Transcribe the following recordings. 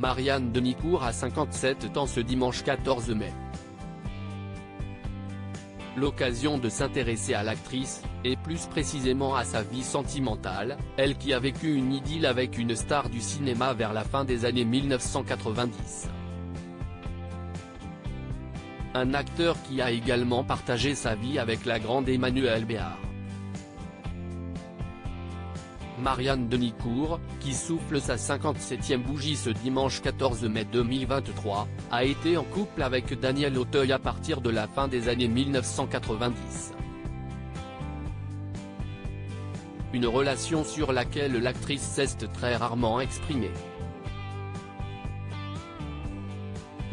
Marianne Denicourt a 57 ans ce dimanche 14 mai. L'occasion de s'intéresser à l'actrice, et plus précisément à sa vie sentimentale, elle qui a vécu une idylle avec une star du cinéma vers la fin des années 1990. Un acteur qui a également partagé sa vie avec la grande Emmanuelle Béard. Marianne Denicourt, qui souffle sa 57e bougie ce dimanche 14 mai 2023, a été en couple avec Daniel Auteuil à partir de la fin des années 1990. Une relation sur laquelle l'actrice s'est très rarement exprimée.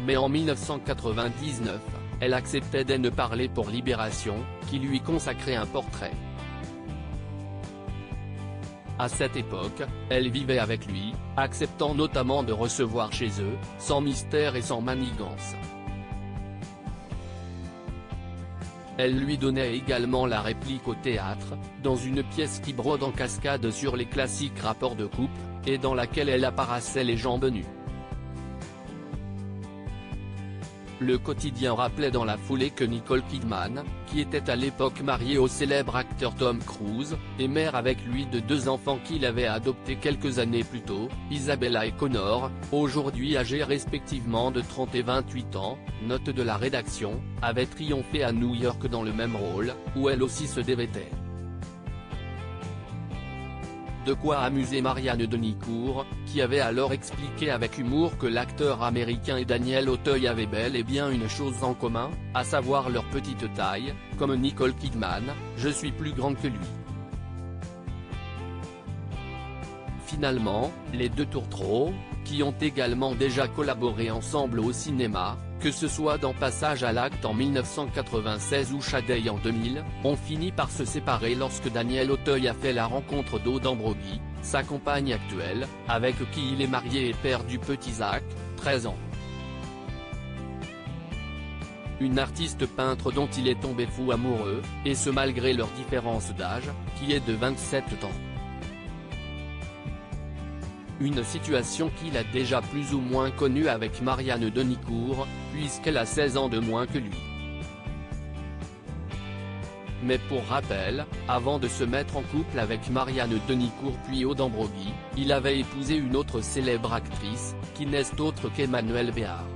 Mais en 1999, elle acceptait de ne parler pour Libération, qui lui consacrait un portrait. À cette époque, elle vivait avec lui, acceptant notamment de recevoir chez eux, sans mystère et sans manigance. Elle lui donnait également la réplique au théâtre, dans une pièce qui brode en cascade sur les classiques rapports de couple, et dans laquelle elle apparaissait les jambes nues. Le quotidien rappelait dans la foulée que Nicole Kidman, qui était à l'époque mariée au célèbre acteur Tom Cruise, et mère avec lui de 2 enfants qu'il avait adoptés quelques années plus tôt, Isabella et Connor, aujourd'hui âgés respectivement de 30 et 28 ans, note de la rédaction, avait triomphé à New York dans le même rôle, où elle aussi se dévêtait. De quoi amuser Marianne Denicourt, qui avait alors expliqué avec humour que l'acteur américain et Daniel Auteuil avaient bel et bien une chose en commun, à savoir leur petite taille, comme Nicole Kidman, je suis plus grande que lui. Finalement, les deux tourtereaux, qui ont également déjà collaboré ensemble au cinéma, que ce soit dans Passage à l'acte en 1996 ou Shadei en 2000, ont fini par se séparer lorsque Daniel Auteuil a fait la rencontre d'Aude Ambroggi, sa compagne actuelle, avec qui il est marié et père du petit Zach, 13 ans. Une artiste peintre dont il est tombé fou amoureux, et ce malgré leur différence d'âge, qui est de 27 ans. Une situation qu'il a déjà plus ou moins connue avec Marianne Denicourt, puisqu'elle a 16 ans de moins que lui. Mais pour rappel, avant de se mettre en couple avec Marianne Denicourt puis Aude Ambroggi, il avait épousé une autre célèbre actrice, qui n'est autre qu'Emmanuelle Béard.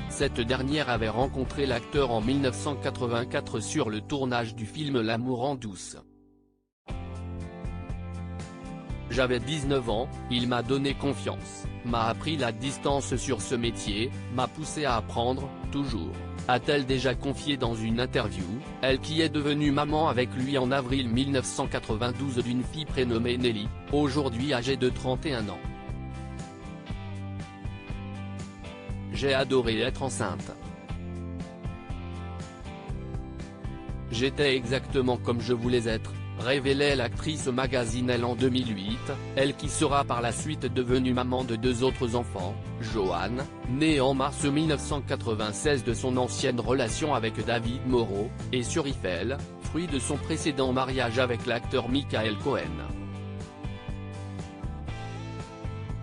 Cette dernière avait rencontré l'acteur en 1984 sur le tournage du film L'amour en douce. J'avais 19 ans, il m'a donné confiance, m'a appris la distance sur ce métier, m'a poussé à apprendre, toujours, a-t-elle déjà confié dans une interview, elle qui est devenue maman avec lui en avril 1992 d'une fille prénommée Nelly, aujourd'hui âgée de 31 ans. J'ai adoré être enceinte. J'étais exactement comme je voulais être, révélait l'actrice au magazine Elle en 2008, elle qui sera par la suite devenue maman de 2 autres enfants, Joanne, née en mars 1996 de son ancienne relation avec David Moreau, et Sur Eiffel, fruit de son précédent mariage avec l'acteur Michael Cohen.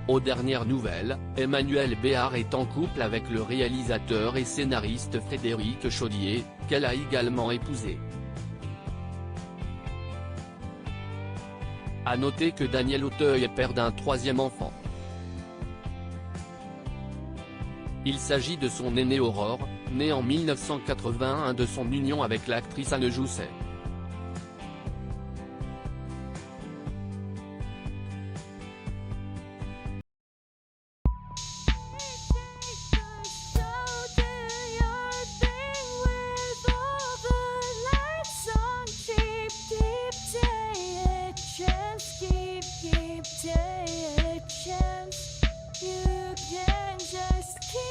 Aux dernières nouvelles, Emmanuelle Béard est en couple avec le réalisateur et scénariste Frédéric Chaudier, qu'elle a également épousé. À noter que Daniel Auteuil est père d'un 3e enfant. Il s'agit de son aînée Aurore, née en 1981 de son union avec l'actrice Anne Jousset. Keep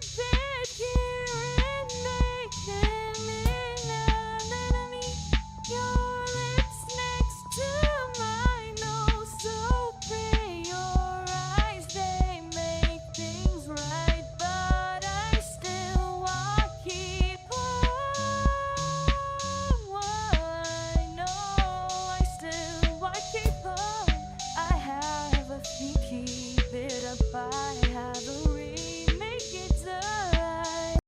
it here and make me pas